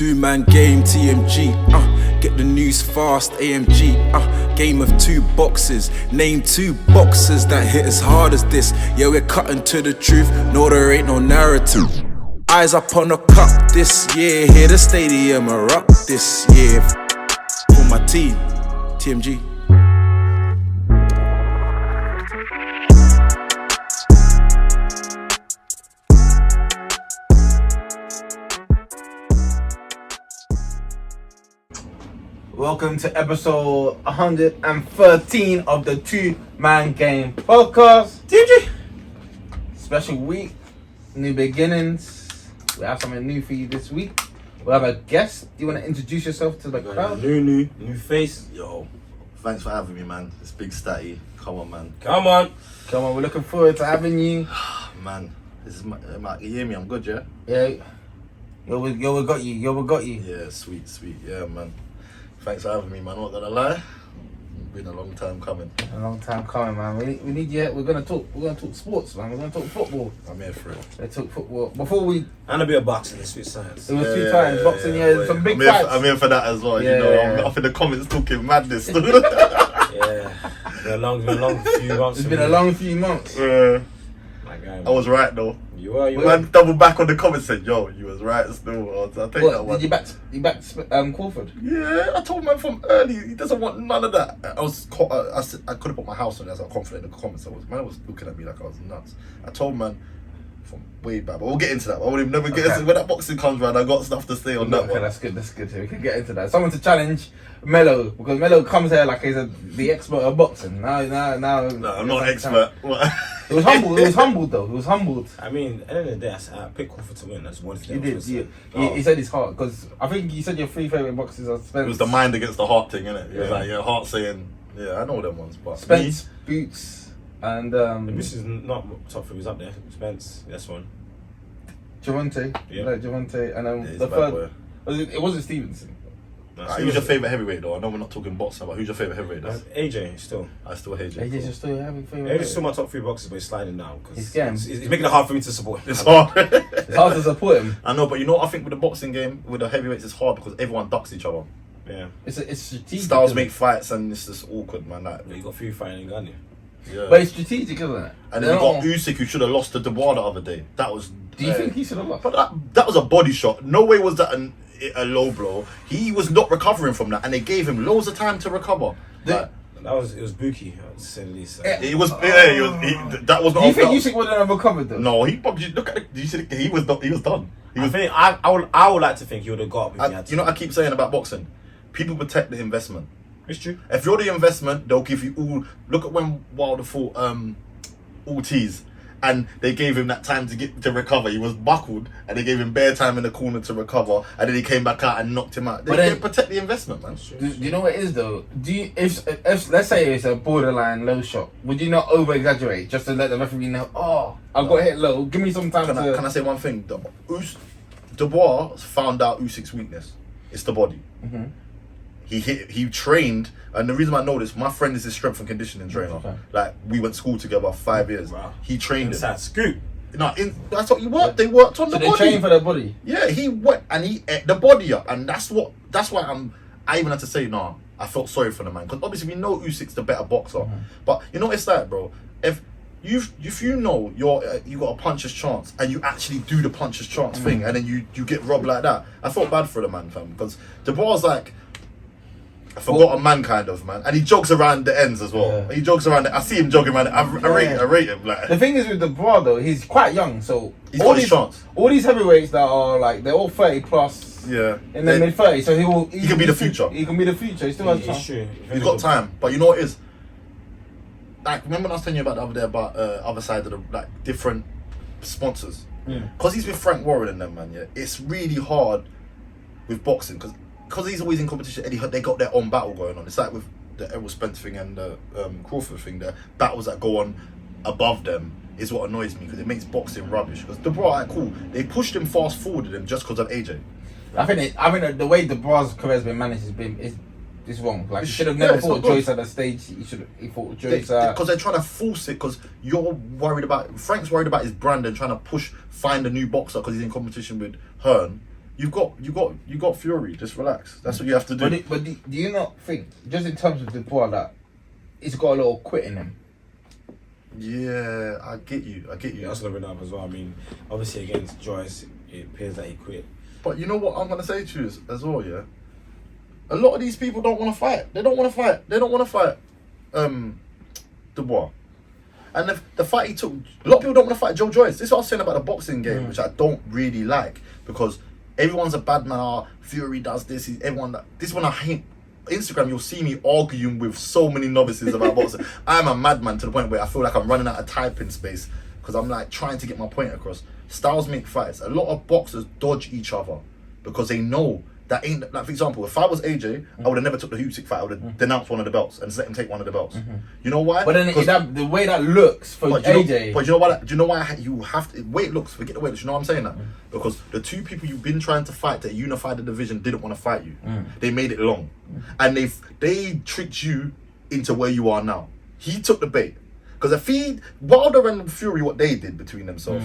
Two-man game, TMG, get the news fast, AMG, game of two boxes. Name two boxers that hit as hard as this. Yeah, we're cutting to the truth, no there ain't no narrative. Eyes up on the cup this year, hear the stadium erupt this year. For my team, TMG. Welcome to episode 113 of the Two-Man Game Podcast. TMG! Special week, new beginnings. We have something new for you this week. We have a guest. Do you want to introduce yourself to the crowd? New face. Yo, thanks for having me, man. It's Big Statty. Come on, man. Come on, we're looking forward to having you. Man, this is you hear me? I'm good, yeah? Yeah. Yo, we got you. Yeah, sweet. Yeah, man. Thanks for having me, man. Not gonna lie. Been a long time coming. A long time coming, man. We need you. We're gonna talk sports, man. We're gonna talk football. I'm here for it. Let's talk football. Before we... and a bit of boxing, it's sweet science. It was two times, boxing, yeah, some big fights. I'm here for that as well, Yeah, you know. yeah. I'm up in the comments talking madness. Yeah, it's been a long few months. It's been a long few months. My guy, I was right, though. You are. Man, double back on the comments said, yo, you was right still. I'll take that one. Did you back Crawford? Yeah, I told man from early, he doesn't want none of that. I could have put my house on as I was confident in the comments. Man was looking at me like I was nuts. I told man from way back, but we'll get into that. I would have never get into when that boxing comes round. I got stuff to say on that Okay, one. that's good. We can get into that. Someone to challenge Mello, because Mello comes here like he's the expert of boxing. No, I'm not an expert. It was humbled though. He was humbled. I mean, at the end of the day, I picked Crawford to win. That's one thing. He did. He said his heart, because I think you said your three favourite boxers are Spence. It was the mind against the heart thing, innit? It was Yeah. like your heart saying, yeah, I know them ones, but Spence, Boots, and This is not top three. He's up there. Spence, that's one. Javante. Yeah. Like Javante, and he's the a bad third. It wasn't Stevenson. who's your favourite heavyweight though? I know we're not talking boxing, but who's your favourite heavyweight? AJ still. I still hate AJ. AJ's still having favourite. AJ's still my top three boxers, but he's sliding now He's because getting- he's making it hard for me to support him. It's hard. It's hard to support him. I know, but you know what I think with the boxing game, with the heavyweights, it's hard because everyone ducks each other. Yeah, It's strategic. Styles isn't make it? fights and it's just awkward, man. Like, you got few fighting gun. yeah. But it's strategic, isn't it? And then you got Usyk, who should have lost to Dubois the other day. That was. Do you think he should have lost? But that was a body shot. No way was that a low blow. He was not recovering from that, and they gave him loads of time to recover. Like, It was Buki, to say the least. that was not. Do you think Usyk wouldn't have recovered though? No, look at it. You see, he was done. He was done. I would like to think he would have got up if he had to. You know, I keep saying about boxing, people protect the investment. It's true. If you're the investment, they'll give you all. Look at when Wilder fought Ortiz, and they gave him that time to recover. He was buckled, and they gave him bare time in the corner to recover, and then he came back out and knocked him out. They can't protect the investment, man. Do you know what it is though? Do you, if let's say it's a borderline low shot, would you not over exaggerate just to let the referee know? Oh, I got hit low. Give me some time Can I say one thing? Dubois found out Usyk's weakness. It's the body. Mm-hmm. He trained, and the reason I know this, my friend is his strength and conditioning trainer. Okay. Like, we went to school together for 5 years. Wow. He trained Inside him. scoop. No, that's what he worked. They worked on So the they body. train for the body. Yeah, he went and he ate the body up, and that's why I even had to say, nah, I felt sorry for the man, because obviously we know Usyk's the better boxer, but you know it's like, bro, if you know you got a puncher's chance and you actually do the puncher's chance thing, and then you get robbed like that, I felt bad for the man, fam, because Dubois like a forgotten man kind of, man, and he jogs around the ends as well. Yeah. He jogs around. I see him jogging around. I rate him. Like, The thing is with the bro though, he's quite young, so he's got his chance. all these heavyweights that are like they're all 30 plus. Yeah, In the mid 30s, so he can be the future. He can be the future. He still has It's chance. true. He's got time, but you know what it is? Like, remember when I was telling you about the other day about other side of the like different sponsors? Because he's with Frank Warren and them, man. Yeah, it's really hard with boxing because he's always in competition. And they got their own battle going on. It's like with the Errol Spence thing and the Crawford thing. The battles that go on above them is what annoys me, because it makes boxing rubbish. Because Dubois, cool, they pushed him fast forwarded him just because of AJ. I think the way Dubois' career has been managed is wrong. Like, he should have Yeah, never it's fought not good. Joyce at the stage. He fought Joyce. Because they're trying to force it, because you're worried about, Frank's worried about his brand and trying to find a new boxer because he's in competition with Hearn. you've got Fury. Just relax. That's what you have to do. But do you not think, just in terms of the ball, that it's got a little quit in him? Yeah, I get you. Yeah, that's gonna bring that up as well. I mean, obviously against Joyce, it appears that he quit. But you know what I'm gonna say to you as well, yeah. A lot of these people don't want to fight. They don't want to fight. Dubois. And the fight he took, a lot of people don't want to fight Joe Joyce. This is what I was saying about the boxing game, which I don't really like, because everyone's a bad man. Fury does this. This one I hate. Instagram, you'll see me arguing with so many novices about boxing. I'm a madman to the point where I feel like I'm running out of typing space because I'm like trying to get my point across. Styles make fights. A lot of boxers dodge each other because they know that ain't, like, for example, if I was AJ, I would have never took the Usyk fight. I would have denounced one of the belts and just let him take one of the belts. You know why? But then the way that looks for AJ. But you know why? Do you know why you have to? Weight looks. Forget the weight. Do you know what I'm saying? That because the two people you've been trying to fight that unified the division didn't want to fight you. They made it long, and they tricked you into where you are now. He took the bait because if Wilder and Fury, what they did between themselves,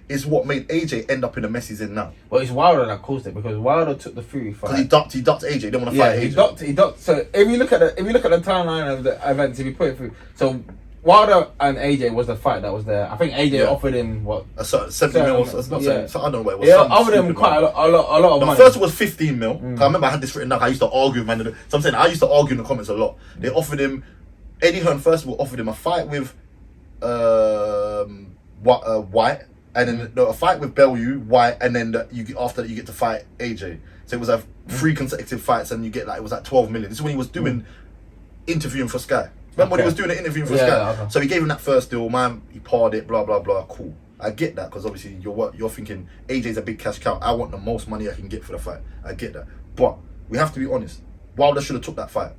is what made AJ end up in the mess he's in now. Well, it's Wilder that caused it, because Wilder took the Fury fight. Because he ducked AJ. He didn't want to fight AJ. He ducked. So if you look at the timeline of the events, if you put it through, so Wilder and AJ was the fight that was there. I think AJ offered him what? A 70 mil. It's not I don't know what it was. Yeah, offered him quite a lot of money. First it was 15 mil. I remember I had this written down. I used to argue, man. So I'm saying I used to argue in the comments a lot. They offered him, Eddie Hearn first of all offered him a fight with White. And then a fight with Bellew, White, and then after that you get to fight AJ. So it was 3 consecutive fights, and you get it was like 12 million. This is when he was doing interviewing for Sky. Remember when he was doing an interview for Sky? Okay. So he gave him that first deal, man. He parred it, blah blah blah. Cool. I get that, because obviously you're thinking AJ's a big cash cow. I want the most money I can get for the fight. I get that, but we have to be honest. Wilder should have took that fight,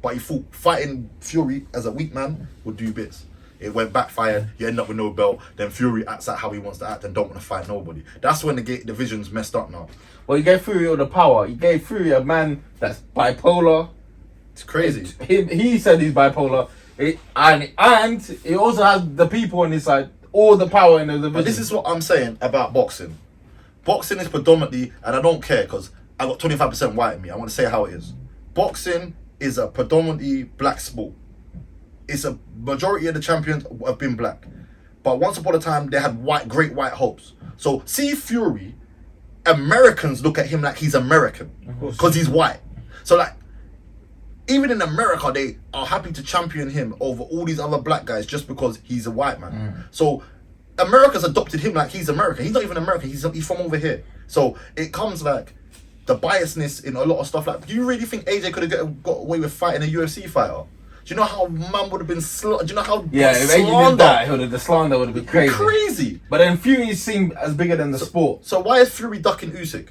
but he thought fighting Fury as a weak man would do bits. It went backfired. You end up with no belt. Then Fury acts out how he wants to act and don't want to fight nobody. That's when the division's messed up now. Well, you gave Fury all the power. You gave Fury a man that's bipolar. It's crazy. He said he's bipolar, and he also has the people on his side, all the power in the division. But this is what I'm saying about boxing. Boxing is predominantly, and I don't care because I got 25% white in me. I want to say how it is. Boxing is a predominantly black sport. It's a majority of the champions have been black, but once upon a time they had great white hopes. So see Fury, Americans look at him like he's American because he's white. So like, even in America they are happy to champion him over all these other black guys just because he's a white man. So America's adopted him like he's American. He's not even American. He's from over here. So it comes like the biasness in a lot of stuff. Like, do you really think AJ could have got away with fighting a UFC fighter? Do you know how man would have been slaughtered? Do you know how if AJ did that, the slander would have been crazy. Crazy. But then Fury seemed as bigger than the sport. So why is Fury ducking Usyk?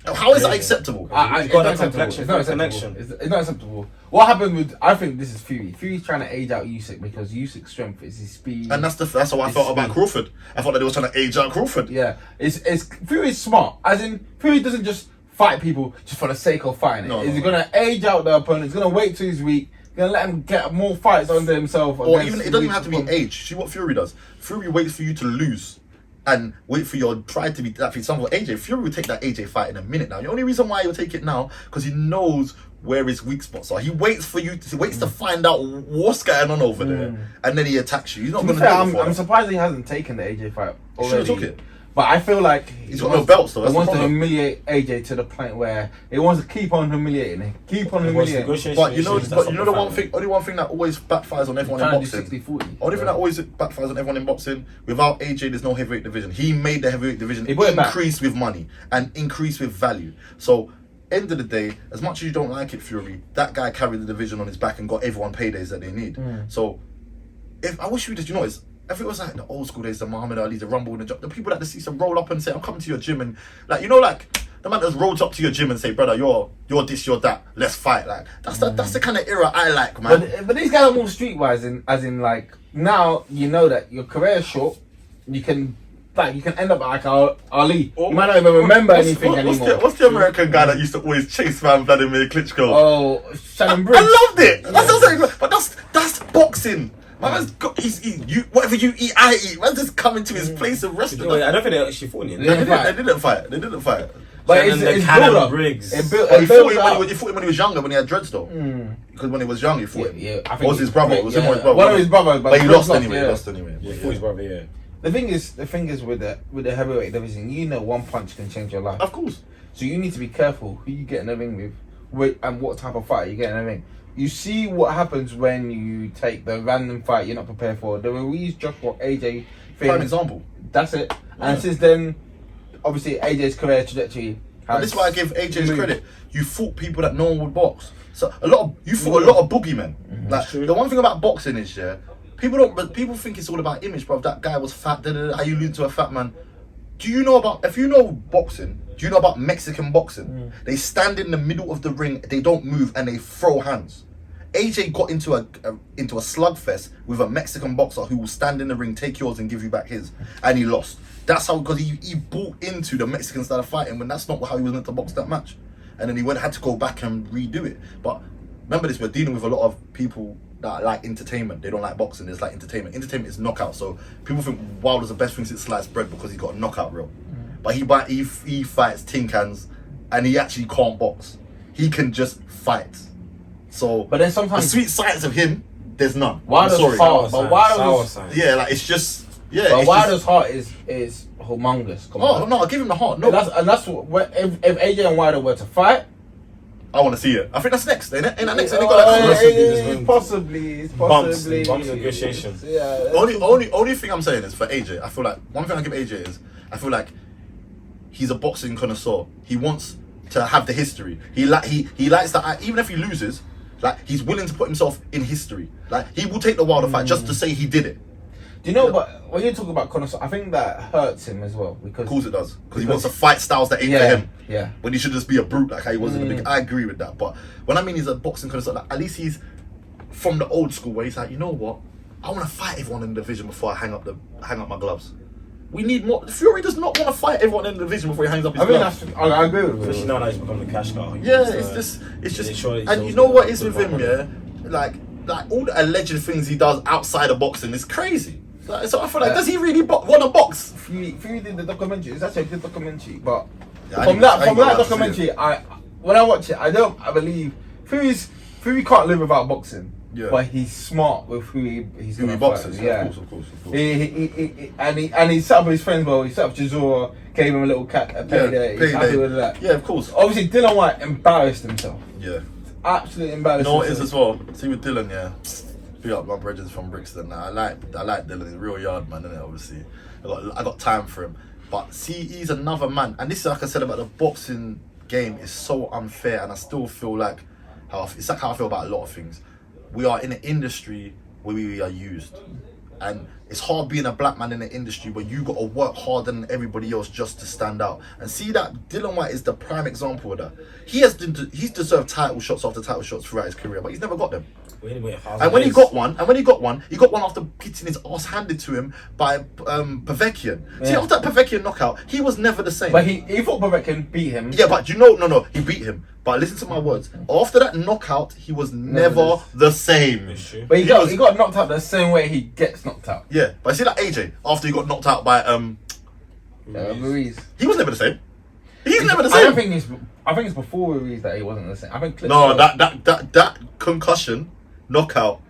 How is that acceptable? It's not acceptable. It's not acceptable. What happened with? I think this is Fury. Fury's trying to age out Usyk because Usyk's strength is his speed. And that's how I felt about Crawford. I thought that they were trying to age out Crawford. Yeah, it's Fury's smart. As in, Fury doesn't just fight people just for the sake of fighting. He's gonna age out the opponent. He's gonna wait till he's weak. Gonna let him get more fights under himself. Or even it doesn't even have to be age. See what Fury does. Fury waits for you to lose and wait for your pride to be that. For example, AJ, Fury will take that AJ fight in a minute now. The only reason why he'll take it now because he knows where his weak spots are. He waits for you. He waits to find out what's going on over there, and then he attacks you. He's not going to do it. I'm surprised he hasn't taken the AJ fight already. He should have took it. But I feel like he's got no belts though. He wants to humiliate AJ to the point where he wants to keep on humiliating him. But you know the only one thing that always backfires on everyone in boxing. 60-40. Only thing that always backfires on everyone in boxing. Without AJ, there's no heavyweight division. He made the heavyweight division increase with money and increase with value. So end of the day, as much as you don't like it, Fury, that guy carried the division on his back and got everyone paydays that they need. So if I wish we just, if it was like the old school days, the Muhammad Ali, the Rumble, and the people that used to roll up and say, "I'm coming to your gym," and like the man that rolls up to your gym and say, "Brother, you're this, you're that. Let's fight." Like that's the kind of era I like, man. But these guys are more streetwise, as in like now you know that your career is short. You can end up like Ali. You might not even remember anything anymore. What's the American guy that used to always chase man Vladimir Klitschko? Oh, Shannon Briggs. I loved it. That's what I'm saying. But that's boxing. My man's got, whatever you eat, I eat. Man's just coming to his place of restaurant. I don't think they actually fought in. They didn't fight. They didn't fight. But it's build up. Briggs. It Oh, he fought builds him when he was younger, when he had dreads though. Because when he was young, he fought him. Yeah, I Or think was his brother? It was him or his brother? One of his brothers, But he lost anyway. yeah. He lost anyway. Yeah, he fought his brother, yeah. The thing is with the heavyweight division, you know, one punch can change your life. Of course. So you need to be careful who you get in the ring with, and what type of fight you get in the ring. You see what happens when you take the random fight you're not prepared for. The Ruiz Joshua AJ thing. Prime example. That's it. And since then, obviously AJ's career trajectory. And this is why I give AJ's credit. You fought people that no one would box. So you fought a lot of boogeymen. Like the one thing about boxing is people think it's all about image, bro. That guy was fat. How you lose to a fat man? Do you know about, if you know boxing? Do you know about Mexican boxing? They stand in the middle of the ring. They don't move and they throw hands. AJ got into a slugfest with a Mexican boxer who will stand in the ring, take yours and give you back his, and he lost. That's how, because he bought into the Mexican style of fighting when that's not how he was meant to box that match, and then he had to go back and redo it. But remember this: we're dealing with a lot of people that like entertainment. They don't like boxing. It's like entertainment. Entertainment is knockout. So people think Wilder's the best thing since sliced bread because he got a knockout reel. But he fights tin cans, and he actually can't box. He can just fight. So, But then sometimes the sweet sides of him, there's none. Wilder's I'm sorry. heart, but Wilder's Yeah, like it's just yeah. But it's Wilder's heart is humongous. oh no, I'll give him the heart. No, that's what if AJ and Wilder were to fight. I want to see it. I think that's next. Ain't that next? And they got like Possibly. Bumps negotiations. Yeah. only thing I'm saying is for AJ. I feel like one thing I give AJ is I feel like he's a boxing connoisseur. He wants to have the history. He likes that. Even if he loses, like he's willing to put himself in history. Like he will take the Wilder fight just to say he did it. Do you know? But when you talk about connoisseur, I think that hurts him as well because. Of course it does, because he wants to fight styles that ain't for him. Yeah. When he should just be a brute like how he was in the big. I agree with that, but when I mean he's a boxing connoisseur, like at least he's from the old school where he's like, you know what, I want to fight everyone in the division before I hang up my gloves. We need more. Fury does not want to fight everyone in the division before he hangs up his gloves. I agree with you. Especially now that he's become the cash cow. Yeah, it's just, and you know what is with him, yeah, like all the alleged things he does outside of boxing is crazy. Like, so I feel like, does he really want to box? Fury did the documentary. It's actually a good documentary, but Yeah, from that to see documentary, when I watch it, I believe Fury can't live without boxing. Yeah. But he's smart with who he's Who he gonna boxes? fight. Yeah, Yeah. of course. He set up with his friends. Well, he set up Chisora, gave him a little payday. He's happy with that. Yeah, of course. Obviously, Dylan White embarrassed himself. Yeah. Absolutely You embarrassed. know what it is himself. as well? See with Dylan, yeah. Big up my brothers from Brixton. I like Dylan. He's a real yard man, isn't it? Obviously, I got time for him. But see, he's another man. And this is like I said about the boxing game is so unfair, and I still feel like it's like how I feel about a lot of things. We are in an industry where we are used, and it's hard being a black man in an industry where you got to work harder than everybody else just to stand out. And see that Dylan White is the prime example of that. He's deserved title shots after title shots throughout his career, but he's never got them. And when he got one, he got one after getting his ass handed to him by Povetkian. See, after that Povetkian knockout, he was never the same. But he thought Povetkian beat him. Yeah, but no, he beat him. But listen to my words. After that knockout, he was never the same. But he got knocked out the same way he gets knocked out. Yeah, but see that AJ after he got knocked out by Ruiz. he was never the same. He's never the same. I think it's before Ruiz that he wasn't the same. I think No, that concussion knockout.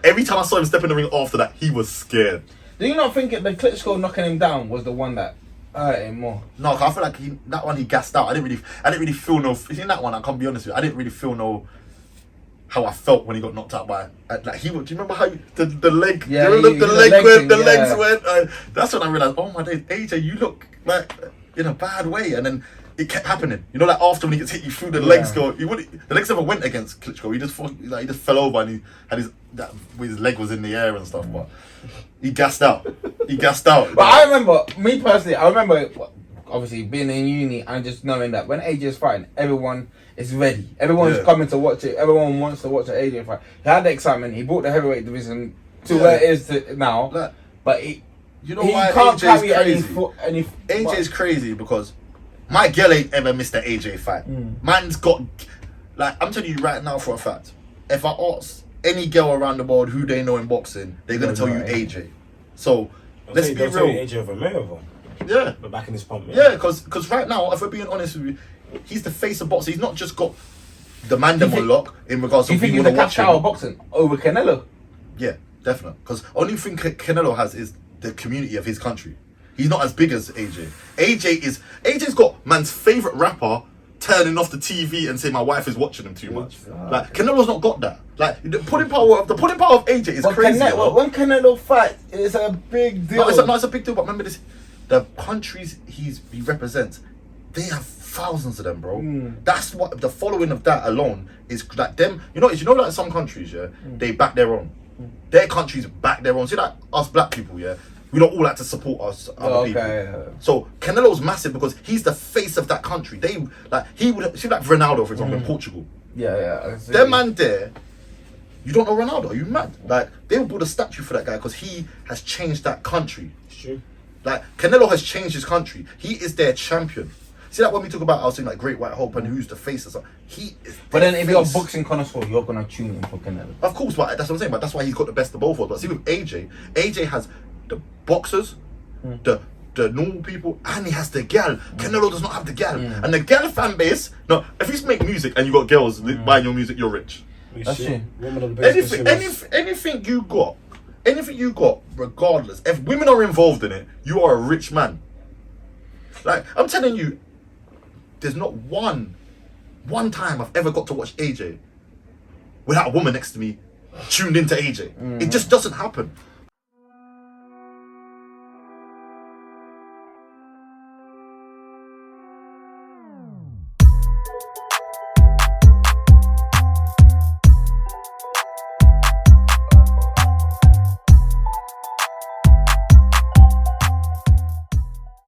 Every time I saw him step in the ring after that, he was scared. Do you not think the Klitschko knocking him down was the one that hurt him more? No, I feel like that one he gassed out. I didn't really feel no. In that one, I can't be honest with you. I didn't really feel how I felt when he got knocked out by like he. Do you remember how the leg? Yeah, do you remember the legs yeah. went? That's when I realized. Oh my days, AJ, you look like in a bad way, and then. It kept happening, you know. Like after when he gets hit, you feel the legs go. The legs never went against Klitschko. He just fell over and he had his leg was in the air and stuff. But he gassed out. But I remember, me personally, obviously being in uni and just knowing that when AJ is fighting, everyone is ready. Everyone's coming to watch it. Everyone wants to watch an AJ fight. He had the excitement. He brought the heavyweight division to where it is now. But he why can't carry any. AJ's crazy because. My girl ain't ever missed an AJ fight. Man's got, like, I'm telling you right now for a fact, if I ask any girl around the world who they know in boxing, they're gonna tell you AJ. So let's be real. AJ over Mayweather. Yeah. But back in his pump. Yeah, because right now, if we're being honest with you, he's the face of boxing. He's not just got the man them on lock in regards Do to you think people he's to the watch cash cow of him. boxing over Canelo? Yeah, definitely. Because only thing Canelo has is the community of his country. He's not as big as AJ. AJ's got man's favorite rapper turning off the TV and saying my wife is watching him too much. Like Canelo's not got that. Like the pulling power of AJ is crazy. When Canelo fights, it's a big deal. No, it's a big deal. But remember this: the countries he represents, they have thousands of them, bro. That's what the following of that alone is like them. You know, like some countries, yeah, they back their own. Their countries back their own. See, like us black people, yeah, we don't all like to support us other people. Yeah. So Canelo's massive because he's the face of that country. He would see like Ronaldo, for example, in Portugal. Yeah. Their man there. You don't know Ronaldo? Are you mad? Like they will build a statue for that guy because he has changed that country. It's true. Like Canelo has changed his country. He is their champion. See, like when we talk about, I was saying like Great White Hope and who's the face or something. He is. But then, if you're a face. boxing connoisseur, you're gonna tune in for Canelo. Of course, but that's what I'm saying. But that's why he's got the best of both worlds. But see, with AJ has the boxers, the normal people, and he has the gal. Canelo does not have the gal, and the gal fan base. No, if you make music and you got girls buying your music, you're rich. That's true. Women are the biggest consumers. Anything you got, regardless, if women are involved in it, you are a rich man. Like I'm telling you, there's not one time I've ever got to watch AJ without a woman next to me tuned into AJ. It just doesn't happen.